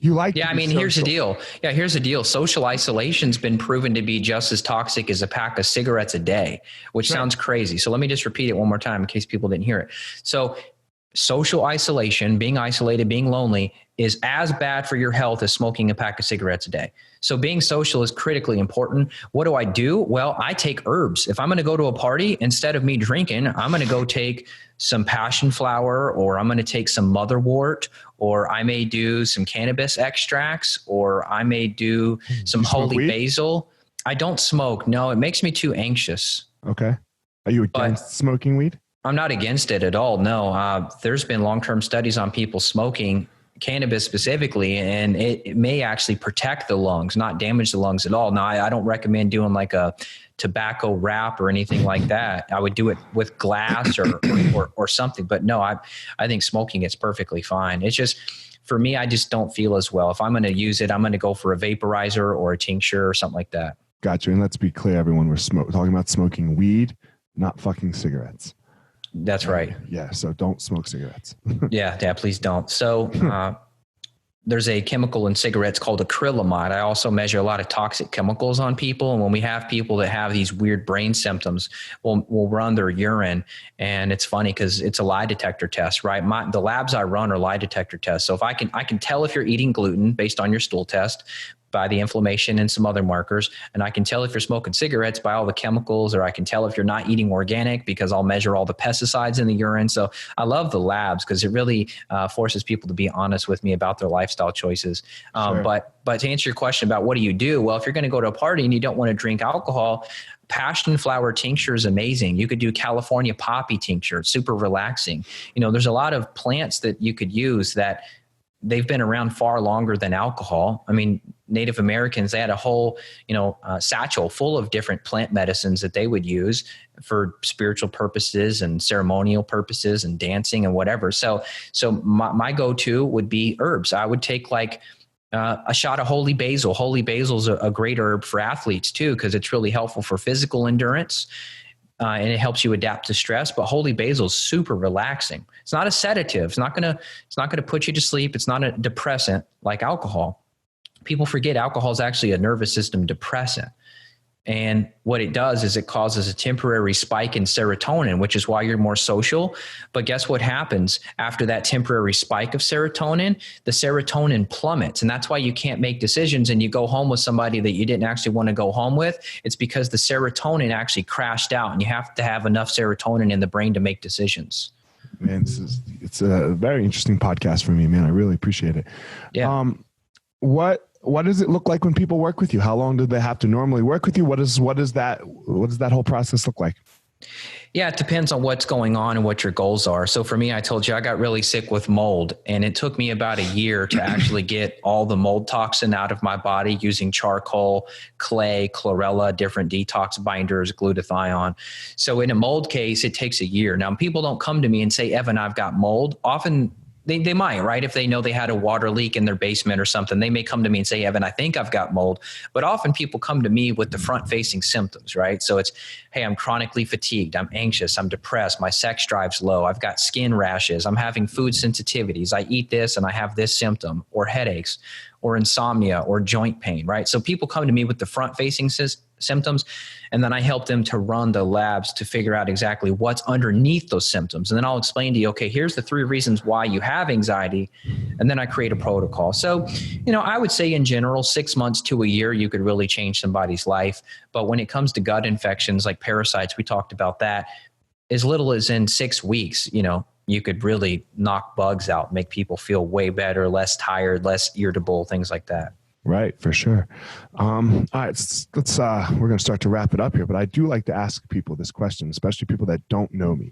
you like. Yeah, I mean, here's the deal. Yeah, here's the deal. Social isolation's been proven to be just as toxic as a pack of cigarettes a day, which sounds crazy. So let me just repeat it one more time in case people didn't hear it. So social isolation, being isolated, being lonely is as bad for your health as smoking a pack of cigarettes a day. So being social is critically important. What do I do? Well, I take herbs. If I'm going to go to a party, instead of me drinking, I'm going to go take some passion flower, or I'm going to take some motherwort, or I may do some cannabis extracts, or I may do some holy basil. I don't smoke. No, it makes me too anxious. Okay. Are you against smoking weed? I'm not against it at all. No, there's been long-term studies on people smoking cannabis specifically, and it may actually protect the lungs, not damage the lungs at all. Now, I don't recommend doing like a tobacco wrap or anything like that. I would do it with glass or something. But no, I think smoking is perfectly fine. It's just, for me, I just don't feel as well. If I'm going to use it, I'm going to go for a vaporizer or a tincture or something like that. Gotcha. And let's be clear, everyone, we're talking about smoking weed, not fucking cigarettes. That's right. Yeah. So don't smoke cigarettes. Yeah, please don't. So there's a chemical in cigarettes called acrylamide. I also measure a lot of toxic chemicals on people. And when we have people that have these weird brain symptoms, we'll run their urine. And it's funny because it's a lie detector test, right? The labs I run are lie detector tests. So if I can tell if you're eating gluten based on your stool test, by the inflammation and some other markers. And I can tell if you're smoking cigarettes by all the chemicals, or I can tell if you're not eating organic because I'll measure all the pesticides in the urine. So I love the labs because it really forces people to be honest with me about their lifestyle choices. Sure. But to answer your question about what do you do? Well, if you're going to go to a party and you don't want to drink alcohol, passion flower tincture is amazing. You could do California poppy tincture. It's super relaxing. There's a lot of plants that you could use that they've been around far longer than alcohol. I mean, Native Americans, they had a whole, satchel full of different plant medicines that they would use for spiritual purposes and ceremonial purposes and dancing and whatever. So my go-to would be herbs. I would take like a shot of holy basil. Holy basil is a great herb for athletes too, because it's really helpful for physical endurance. And it helps you adapt to stress. But holy basil is super relaxing. It's not a sedative. It's not gonna put you to sleep. It's not a depressant like alcohol. People forget alcohol is actually a nervous system depressant. And what it does is it causes a temporary spike in serotonin, which is why you're more social. But guess what happens after that temporary spike of serotonin? The serotonin plummets. And that's why you can't make decisions and you go home with somebody that you didn't actually want to go home with. It's because the serotonin actually crashed out, and you have to have enough serotonin in the brain to make decisions. Man, it's a very interesting podcast for me, man. I really appreciate it. Yeah. What does it look like when people work with you? How long do they have to normally work with you? What does that whole process look like? Yeah, it depends on what's going on and what your goals are. So for me, I told you I got really sick with mold, and it took me about a year to actually get all the mold toxin out of my body using charcoal, clay, chlorella, different detox binders, glutathione. So in a mold case, it takes a year. Now, people don't come to me and say, Evan, I've got mold. Often they might, right? If they know they had a water leak in their basement or something, they may come to me and say, Evan, I think I've got mold. But often people come to me with the front-facing symptoms, right? So it's, hey, I'm chronically fatigued. I'm anxious. I'm depressed. My sex drive's low. I've got skin rashes. I'm having food sensitivities. I eat this and I have this symptom, or headaches, or insomnia, or joint pain, right? So people come to me with the front-facing symptoms, and then I help them to run the labs to figure out exactly what's underneath those symptoms. And then I'll explain to you, okay, here's the 3 reasons why you have anxiety. And then I create a protocol. So, I would say in general, 6 months to a year, you could really change somebody's life. But when it comes to gut infections like parasites, we talked about that, as little as in 6 weeks, you could really knock bugs out, make people feel way better, less tired, less irritable, things like that. Right, for sure. All right, let's we're going to start to wrap it up here, but I do like to ask people this question, especially people that don't know me.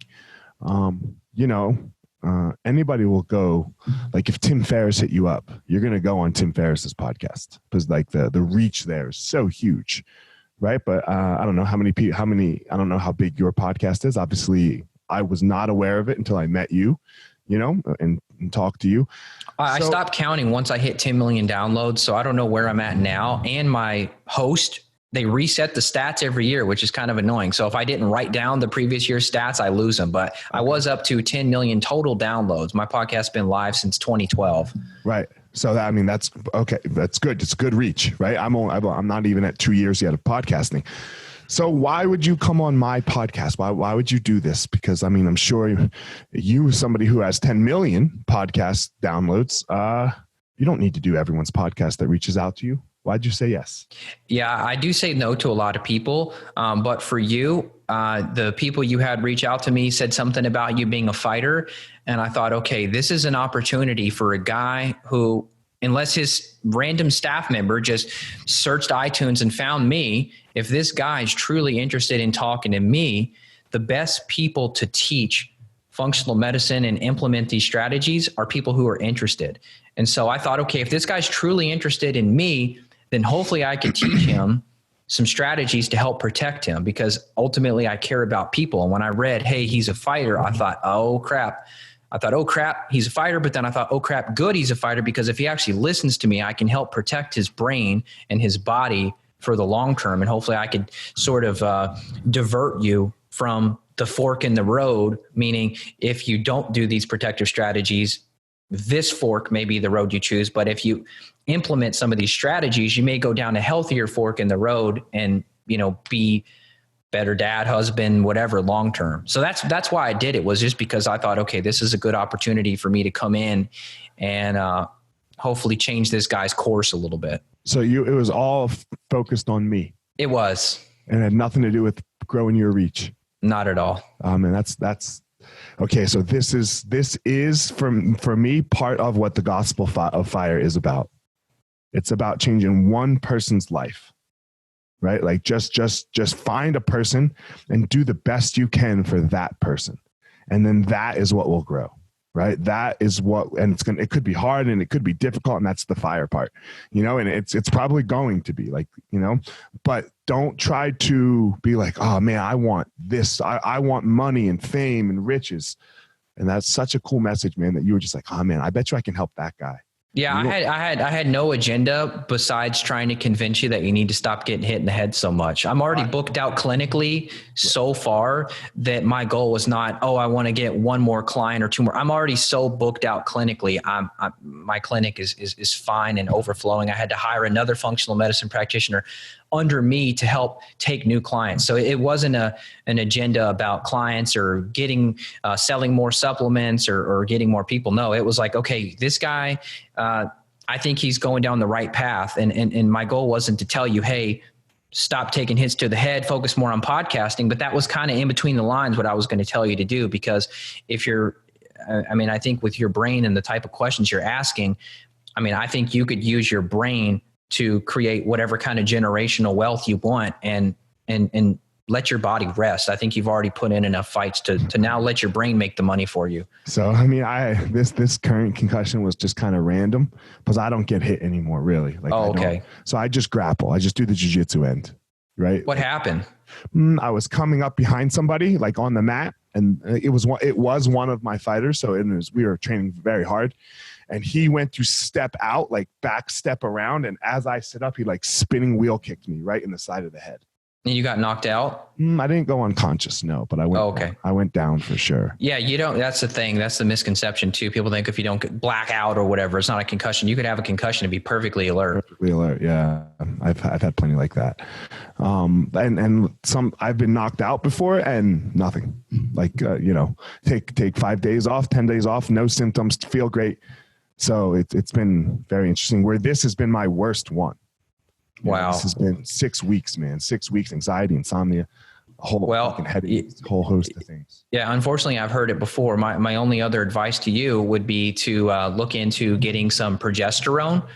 Anybody will go, like if Tim Ferriss hit you up, you're going to go on Tim Ferriss's podcast because like the reach there is so huge, right? But I don't know I don't know how big your podcast is. Obviously, I was not aware of it until I met you, and talked to you. I stopped counting once I hit 10 million downloads. So I don't know where I'm at now. And my host, they reset the stats every year, which is kind of annoying. So if I didn't write down the previous year's stats, I lose them. But I was up to 10 million total downloads. My podcast's been live since 2012. Right. So that's okay. That's good. It's good reach, right? I'm not even at 2 years yet of podcasting. So why would you come on my podcast? Why would you do this? Because I'm sure you, somebody who has 10 million podcast downloads, you don't need to do everyone's podcast that reaches out to you. Why'd you say yes? Yeah, I do say no to a lot of people. But for you, the people you had reach out to me said something about you being a fighter. And I thought, okay, this is an opportunity for a guy who, unless his random staff member just searched iTunes and found me, if this guy is truly interested in talking to me, the best people to teach functional medicine and implement these strategies are people who are interested. And so I thought, okay, if this guy's truly interested in me, then hopefully I can teach him some strategies to help protect him, because ultimately I care about people. And when I read, hey, he's a fighter, I thought, oh crap, he's a fighter. But then I thought, oh crap, good, he's a fighter, because if he actually listens to me, I can help protect his brain and his body for the long term. And hopefully I could sort of divert you from the fork in the road, meaning if you don't do these protective strategies, this fork may be the road you choose. But if you implement some of these strategies, you may go down a healthier fork in the road and, be better dad, husband, whatever, long term. So that's why I did it, was just because I thought, okay, this is a good opportunity for me to come in and hopefully change this guy's course a little bit. So it was all focused on me. It was. And it had nothing to do with growing your reach. Not at all. And that's okay. So this is for me, part of what the Gospel of Fire is about. It's about changing one person's life, right? Like just find a person and do the best you can for that person. And then that is what will grow, right? That is what, and it could be hard and it could be difficult. And that's the fire part, and it's probably going to be like, but don't try to be like, oh man, I want this. I want money and fame and riches. And that's such a cool message, man, that you were just like, oh man, I bet you I can help that guy. Yeah, I had no agenda besides trying to convince you that you need to stop getting hit in the head so much. I'm already booked out clinically so far that my goal was not, I want to get one more client or two more. I'm already so booked out clinically. My clinic is fine and overflowing. I had to hire another functional medicine practitioner under me to help take new clients. So it wasn't an agenda about clients or getting selling more supplements or getting more people. No, it was like, okay, this guy, I think he's going down the right path. And my goal wasn't to tell you, hey, stop taking hits to the head, focus more on podcasting. But that was kind of in between the lines what I was going to tell you to do, because if you're, I think with your brain and the type of questions you're asking, I think you could use your brain to create whatever kind of generational wealth you want and let your body rest. I think you've already put in enough fights to now let your brain make the money for you. So, this current concussion was just kind of random because I don't get hit anymore, really. Like, okay. So I just grapple. I just do the jiu-jitsu end, right? What happened? I was coming up behind somebody like on the mat, and it was one of my fighters. So we were training very hard. And he went to step out, like back step around. And as I sit up, he like spinning wheel kicked me right in the side of the head. And you got knocked out? I didn't go unconscious, no, but I went down for sure. Yeah, that's the thing. That's the misconception too. People think if you don't get black out or whatever, it's not a concussion. You could have a concussion and be perfectly alert. Perfectly alert, yeah. I've had plenty like that. And some I've been knocked out before and nothing. Like take 5 days off, 10 days off, no symptoms, feel great. So it's been very interesting, where this has been my worst one. Wow. This has been 6 weeks, man. 6 weeks, anxiety, insomnia. a whole fucking headache, whole host of things. Yeah, unfortunately, I've heard it before. My only other advice to you would be to look into getting some progesterone.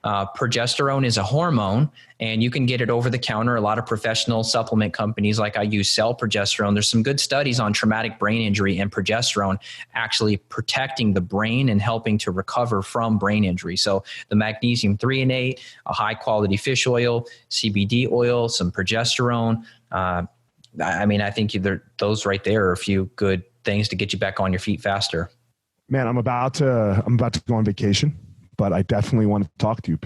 Progesterone is a hormone, and you can get it over the counter. A lot of professional supplement companies like I use sell progesterone. There's some good studies on traumatic brain injury and progesterone actually protecting the brain and helping to recover from brain injury. So the magnesium threonate, a high quality fish oil, CBD oil, some progesterone. I think those right there are a few good things to get you back on your feet faster. Man, I'm about to go on vacation, but I definitely want to talk to you.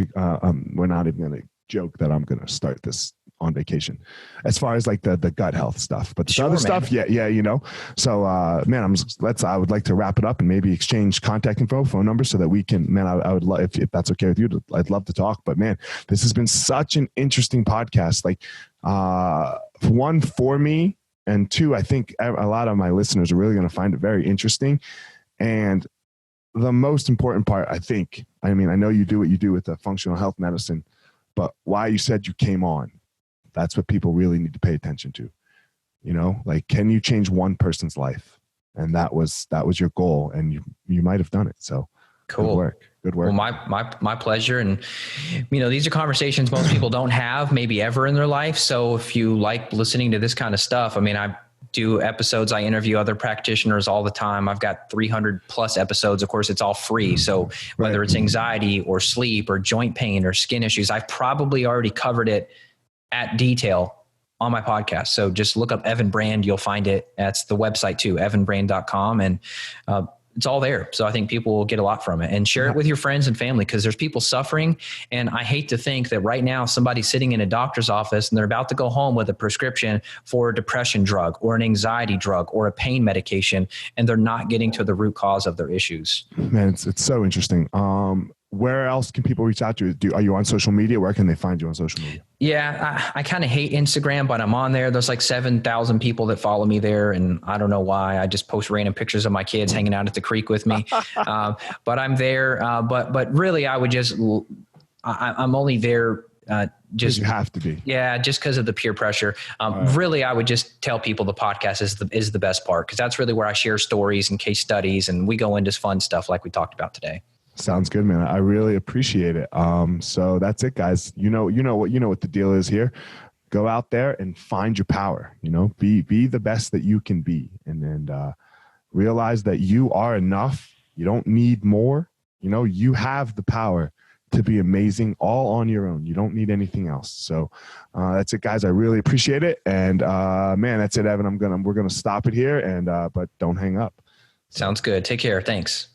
We're not even going to joke that I'm going to start this on vacation as far as like the gut health stuff, but the other stuff. Yeah. You know, so, man, I would like to wrap it up and maybe exchange contact info, phone numbers so that we can, man, I would love, if that's okay with you, I'd love to talk, but man, this has been such an interesting podcast. Like, one for me, and two, I think a lot of my listeners are really going to find it very interesting. And the most important part, I know you do what you do with the functional health medicine, but why you said you came on, that's what people really need to pay attention to. You know, like, can you change one person's life? And that was your goal, and you might have done it. So cool. Good work. Well, my pleasure. And, these are conversations most people don't have maybe ever in their life. So if you like listening to this kind of stuff, I do episodes. I interview other practitioners all the time. I've got 300 plus episodes. Of course, it's all free. So whether it's anxiety or sleep or joint pain or skin issues, I've probably already covered it at detail on my podcast. So just look up Evan Brand. You'll find it. That's the website too, evanbrand.com. And, it's all there. So I think people will get a lot from it, and share it with your friends and family, because there's people suffering. And I hate to think that right now somebody's sitting in a doctor's office and they're about to go home with a prescription for a depression drug or an anxiety drug or a pain medication, and they're not getting to the root cause of their issues. Man, it's so interesting. Where else can people reach out to you? Are you on social media? Where can they find you on social media? Yeah, I kind of hate Instagram, but I'm on there. There's like 7,000 people that follow me there, and I don't know why. I just post random pictures of my kids hanging out at the creek with me. But I'm there. But really, I would I'm only there just, you have to be. Yeah, just because of the peer pressure. Really, I would just tell people the podcast is the best part, because that's really where I share stories and case studies, and we go into fun stuff like we talked about today. Sounds good, man. I really appreciate it. So that's it, guys. You know what the deal is here. Go out there and find your power. Be the best that you can be, and realize that you are enough. You don't need more. You have the power to be amazing all on your own. You don't need anything else. So that's it, guys. I really appreciate it. And man, that's it, Evan. We're gonna stop it here, and but don't hang up. Sounds good. Take care. Thanks.